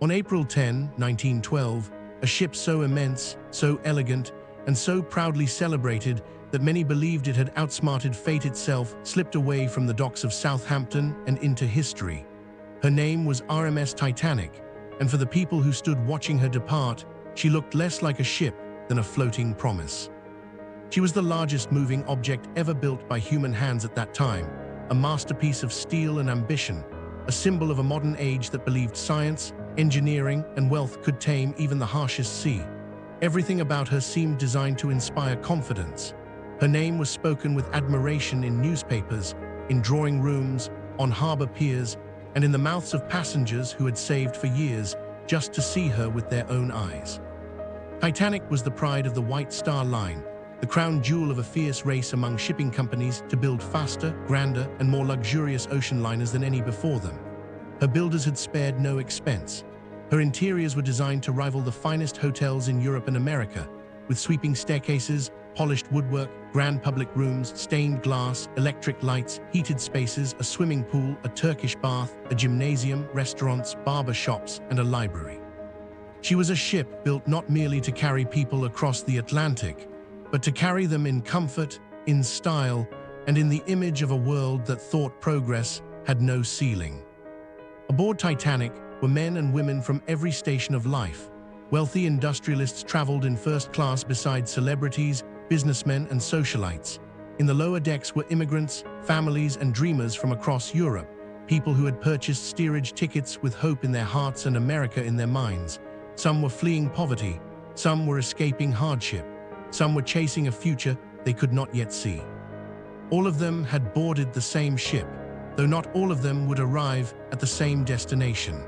On April 10, 1912, a ship so immense, so elegant, and so proudly celebrated that many believed it had outsmarted fate itself slipped away from the docks of Southampton and into history. Her name was RMS Titanic, and for the people who stood watching her depart, she looked less like a ship than a floating promise. She was the largest moving object ever built by human hands at that time, a masterpiece of steel and ambition, a symbol of a modern age that believed science, engineering, and wealth could tame even the harshest sea. Everything about her seemed designed to inspire confidence. Her name was spoken with admiration in newspapers, in drawing rooms, on harbor piers, and in the mouths of passengers who had saved for years just to see her with their own eyes. Titanic was the pride of the White Star Line, the crown jewel of a fierce race among shipping companies to build faster, grander, and more luxurious ocean liners than any before them. Her builders had spared no expense. Her interiors were designed to rival the finest hotels in Europe and America, with sweeping staircases, polished woodwork, grand public rooms, stained glass, electric lights, heated spaces, a swimming pool, a Turkish bath, a gymnasium, restaurants, barber shops, and a library. She was a ship built not merely to carry people across the Atlantic, but to carry them in comfort, in style, and in the image of a world that thought progress had no ceiling. Aboard Titanic were men and women from every station of life. Wealthy industrialists traveled in first class beside celebrities, businessmen, and socialites. In the lower decks were immigrants, families, and dreamers from across Europe, people who had purchased steerage tickets with hope in their hearts and America in their minds. Some were fleeing poverty, some were escaping hardship, some were chasing a future they could not yet see. All of them had boarded the same ship, though not all of them would arrive at the same destination.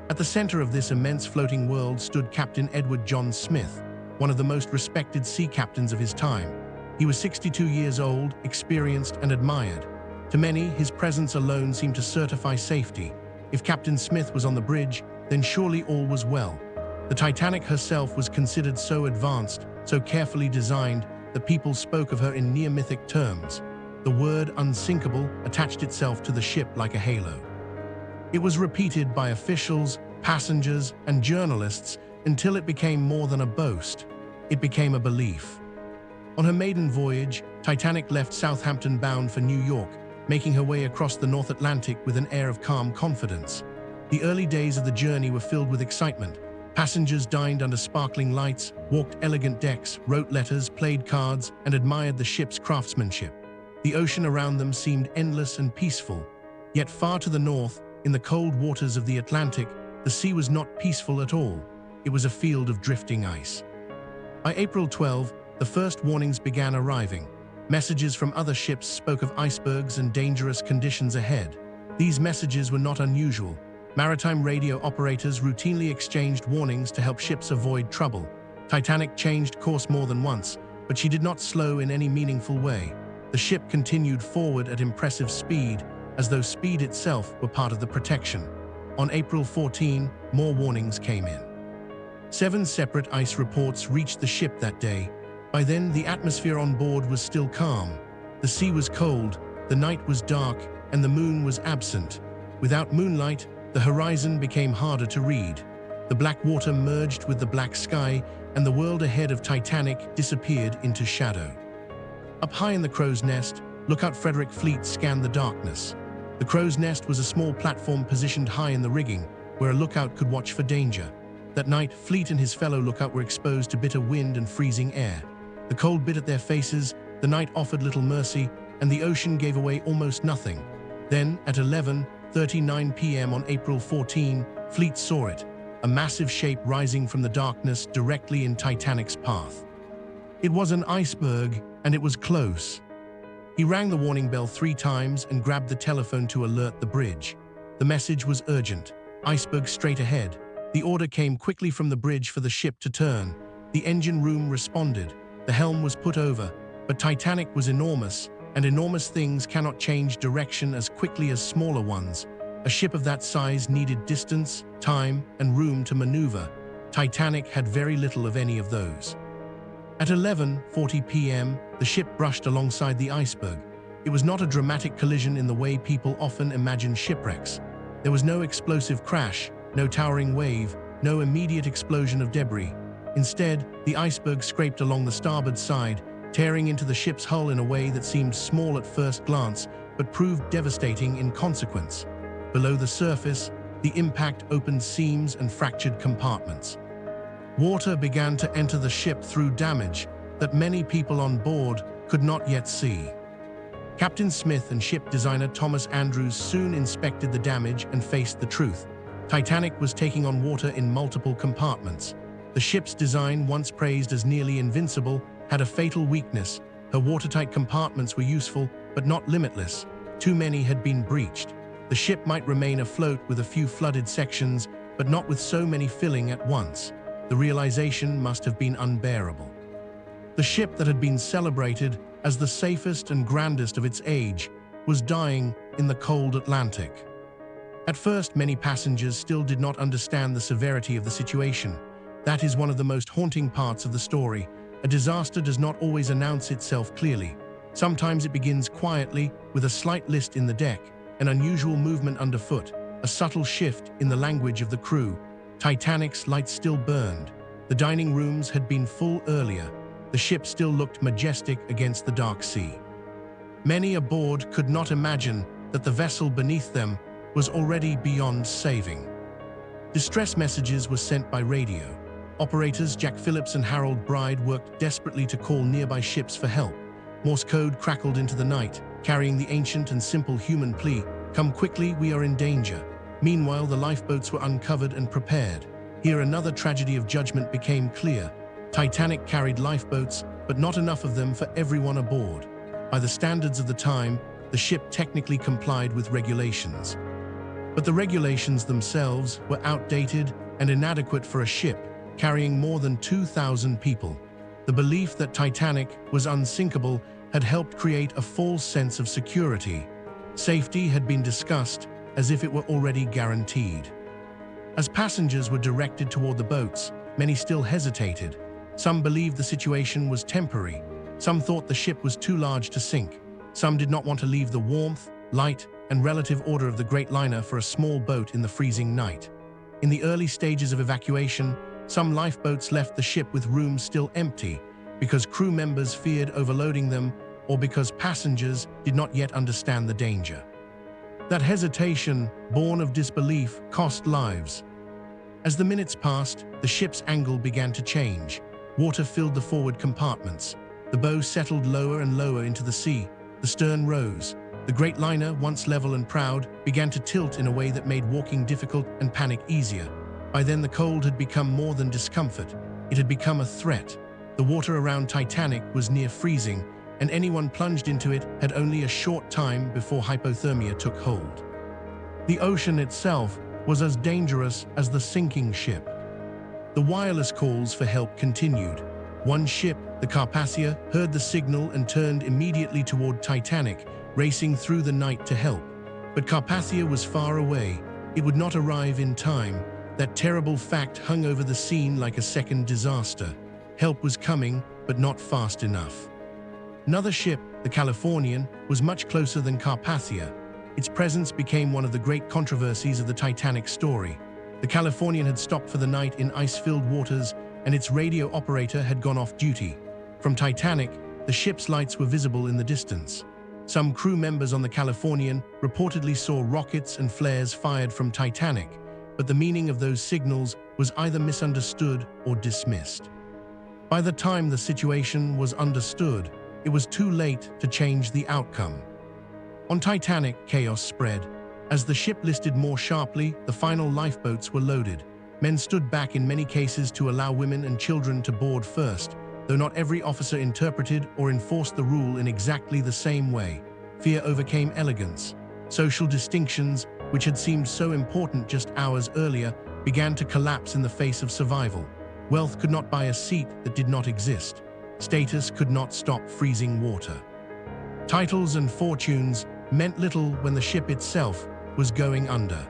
At the center of this immense floating world stood Captain Edward John Smith, one of the most respected sea captains of his time. He was 62 years old, experienced and admired. To many, his presence alone seemed to certify safety. If Captain Smith was on the bridge, then surely all was well. The Titanic herself was considered so advanced, so carefully designed, that people spoke of her in near-mythic terms. The word unsinkable attached itself to the ship like a halo. It was repeated by officials, passengers, and journalists until it became more than a boast. It became a belief. On her maiden voyage, Titanic left Southampton bound for New York, making her way across the North Atlantic with an air of calm confidence. The early days of the journey were filled with excitement. Passengers dined under sparkling lights, walked elegant decks, wrote letters, played cards, and admired the ship's craftsmanship. The ocean around them seemed endless and peaceful. Yet far to the north, in the cold waters of the Atlantic, the sea was not peaceful at all. It was a field of drifting ice. By April 12, the first warnings began arriving. Messages from other ships spoke of icebergs and dangerous conditions ahead. These messages were not unusual. Maritime radio operators routinely exchanged warnings to help ships avoid trouble. Titanic changed course more than once, but she did not slow in any meaningful way. The ship continued forward at impressive speed, as though speed itself were part of the protection. On April 14, more warnings came in. 7 separate ice reports reached the ship that day. By then, the atmosphere on board was still calm. The sea was cold, the night was dark, and the moon was absent. Without moonlight, the horizon became harder to read. The black water merged with the black sky, and the world ahead of Titanic disappeared into shadow. Up high in the crow's nest, Lookout Frederick Fleet scanned the darkness. The crow's nest was a small platform positioned high in the rigging, where a lookout could watch for danger. That night, Fleet and his fellow lookout were exposed to bitter wind and freezing air. The cold bit at their faces, the night offered little mercy, and the ocean gave away almost nothing. Then, at 11:39 p.m. on April 14, Fleet saw it, a massive shape rising from the darkness directly in Titanic's path. It was an iceberg, and it was close. He rang the warning bell 3 times and grabbed the telephone to alert the bridge. The message was urgent. Iceberg straight ahead. The order came quickly from the bridge for the ship to turn. The engine room responded. The helm was put over, but Titanic was enormous, and enormous things cannot change direction as quickly as smaller ones. A ship of that size needed distance, time, and room to maneuver. Titanic had very little of any of those. At 11:40 p.m., the ship brushed alongside the iceberg. It was not a dramatic collision in the way people often imagine shipwrecks. There was no explosive crash, no towering wave, no immediate explosion of debris. Instead, the iceberg scraped along the starboard side, tearing into the ship's hull in a way that seemed small at first glance, but proved devastating in consequence. Below the surface, the impact opened seams and fractured compartments. Water began to enter the ship through damage that many people on board could not yet see. Captain Smith and ship designer Thomas Andrews soon inspected the damage and faced the truth. Titanic was taking on water in multiple compartments. The ship's design, once praised as nearly invincible, had a fatal weakness. Her watertight compartments were useful, but not limitless. Too many had been breached. The ship might remain afloat with a few flooded sections, but not with so many filling at once. The realization must have been unbearable. The ship that had been celebrated as the safest and grandest of its age was dying in the cold Atlantic. At first, many passengers still did not understand the severity of the situation. That is one of the most haunting parts of the story. A disaster does not always announce itself clearly. Sometimes it begins quietly, with a slight list in the deck, an unusual movement underfoot, a subtle shift in the language of the crew. Titanic's lights still burned. The dining rooms had been full earlier. The ship still looked majestic against the dark sea. Many aboard could not imagine that the vessel beneath them was already beyond saving. Distress messages were sent by radio. Operators Jack Phillips and Harold Bride worked desperately to call nearby ships for help. Morse code crackled into the night, carrying the ancient and simple human plea, "Come quickly, we are in danger." Meanwhile, the lifeboats were uncovered and prepared. Here another tragedy of judgment became clear. Titanic carried lifeboats, but not enough of them for everyone aboard. By the standards of the time, the ship technically complied with regulations. But the regulations themselves were outdated and inadequate for a ship carrying more than 2,000 people. The belief that Titanic was unsinkable had helped create a false sense of security. Safety had been discussed as if it were already guaranteed. As passengers were directed toward the boats, many still hesitated. Some believed the situation was temporary. Some thought the ship was too large to sink. Some did not want to leave the warmth, light, and relative order of the great liner for a small boat in the freezing night. In the early stages of evacuation, some lifeboats left the ship with rooms still empty because crew members feared overloading them or because passengers did not yet understand the danger. That hesitation, born of disbelief, cost lives. As the minutes passed, the ship's angle began to change. Water filled the forward compartments. The bow settled lower and lower into the sea. The stern rose. The great liner, once level and proud, began to tilt in a way that made walking difficult and panic easier. By then, the cold had become more than discomfort. It had become a threat. The water around Titanic was near freezing, and anyone plunged into it had only a short time before hypothermia took hold. The ocean itself was as dangerous as the sinking ship. The wireless calls for help continued. One ship, the Carpathia, heard the signal and turned immediately toward Titanic, racing through the night to help. But Carpathia was far away. It would not arrive in time. That terrible fact hung over the scene like a second disaster. Help was coming, but not fast enough. Another ship, the Californian, was much closer than Carpathia. Its presence became one of the great controversies of the Titanic story. The Californian had stopped for the night in ice-filled waters, and its radio operator had gone off duty. From Titanic, the ship's lights were visible in the distance. Some crew members on the Californian reportedly saw rockets and flares fired from Titanic, but the meaning of those signals was either misunderstood or dismissed. By the time the situation was understood, it was too late to change the outcome. On Titanic, chaos spread. As the ship listed more sharply, the final lifeboats were loaded. Men stood back in many cases to allow women and children to board first, though not every officer interpreted or enforced the rule in exactly the same way. Fear overcame elegance. Social distinctions, which had seemed so important just hours earlier, began to collapse in the face of survival. Wealth could not buy a seat that did not exist. Status could not stop freezing water. Titles and fortunes meant little when the ship itself was going under.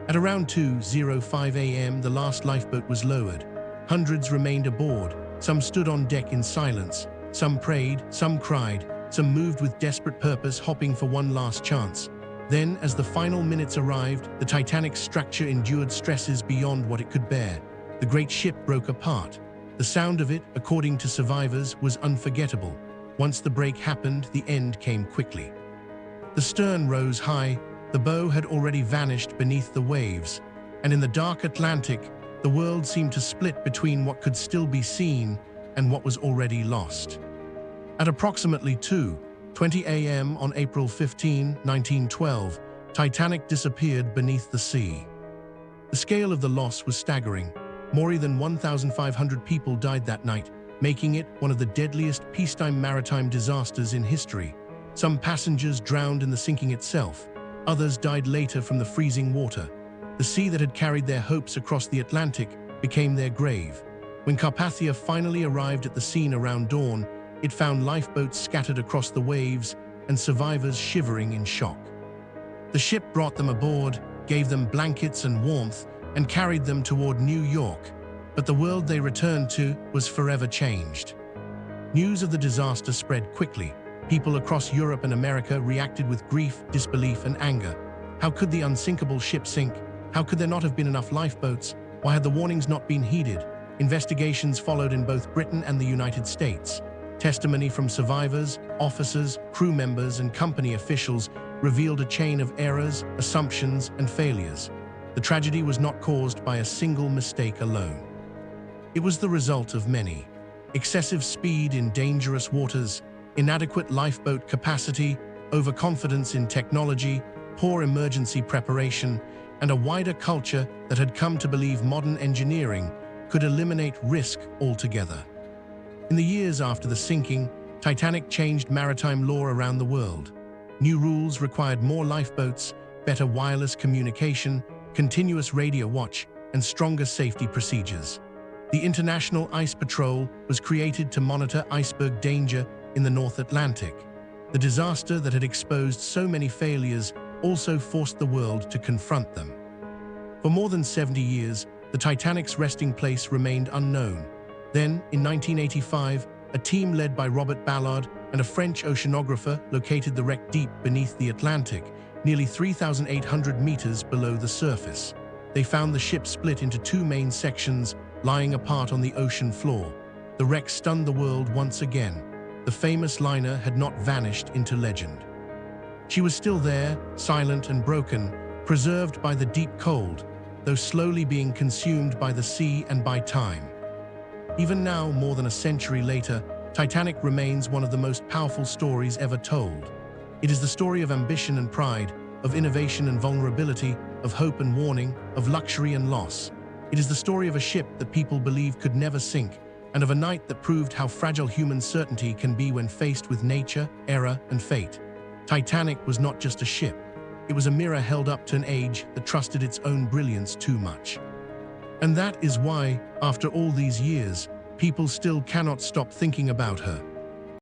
At around 2:05 a.m., the last lifeboat was lowered. Hundreds remained aboard. Some stood on deck in silence. Some prayed, some cried, some moved with desperate purpose, hoping for one last chance. Then, as the final minutes arrived, the Titanic's structure endured stresses beyond what it could bear. The great ship broke apart. The sound of it, according to survivors, was unforgettable. Once the break happened, the end came quickly. The stern rose high, the bow had already vanished beneath the waves, and in the dark Atlantic, the world seemed to split between what could still be seen and what was already lost. At approximately 2:20 a.m. on April 15, 1912, Titanic disappeared beneath the sea. The scale of the loss was staggering. More than 1,500 people died that night, making it one of the deadliest peacetime maritime disasters in history. Some passengers drowned in the sinking itself. Others died later from the freezing water. The sea that had carried their hopes across the Atlantic became their grave. When Carpathia finally arrived at the scene around dawn, it found lifeboats scattered across the waves and survivors shivering in shock. The ship brought them aboard, gave them blankets and warmth, and carried them toward New York. But the world they returned to was forever changed. News of the disaster spread quickly. People across Europe and America reacted with grief, disbelief, and anger. How could the unsinkable ship sink? How could there not have been enough lifeboats? Why had the warnings not been heeded? Investigations followed in both Britain and the United States. Testimony from survivors, officers, crew members, and company officials revealed a chain of errors, assumptions, and failures. The tragedy was not caused by a single mistake alone. It was the result of many. Excessive speed in dangerous waters, inadequate lifeboat capacity, overconfidence in technology, poor emergency preparation, and a wider culture that had come to believe modern engineering could eliminate risk altogether. In the years after the sinking, Titanic changed maritime law around the world. New rules required more lifeboats, better wireless communication, continuous radio watch, and stronger safety procedures. The International Ice Patrol was created to monitor iceberg danger in the North Atlantic. The disaster that had exposed so many failures also forced the world to confront them. For more than 70 years, the Titanic's resting place remained unknown. Then, in 1985, a team led by Robert Ballard and a French oceanographer located the wreck deep beneath the Atlantic, nearly 3,800 meters below the surface. They found the ship split into two main sections, lying apart on the ocean floor. The wreck stunned the world once again. The famous liner had not vanished into legend. She was still there, silent and broken, preserved by the deep cold, though slowly being consumed by the sea and by time. Even now, more than a century later, Titanic remains one of the most powerful stories ever told. It is the story of ambition and pride, of innovation and vulnerability, of hope and warning, of luxury and loss. It is the story of a ship that people believed could never sink, and of a night that proved how fragile human certainty can be when faced with nature, error, and fate. Titanic was not just a ship. It was a mirror held up to an age that trusted its own brilliance too much. And that is why, after all these years, people still cannot stop thinking about her.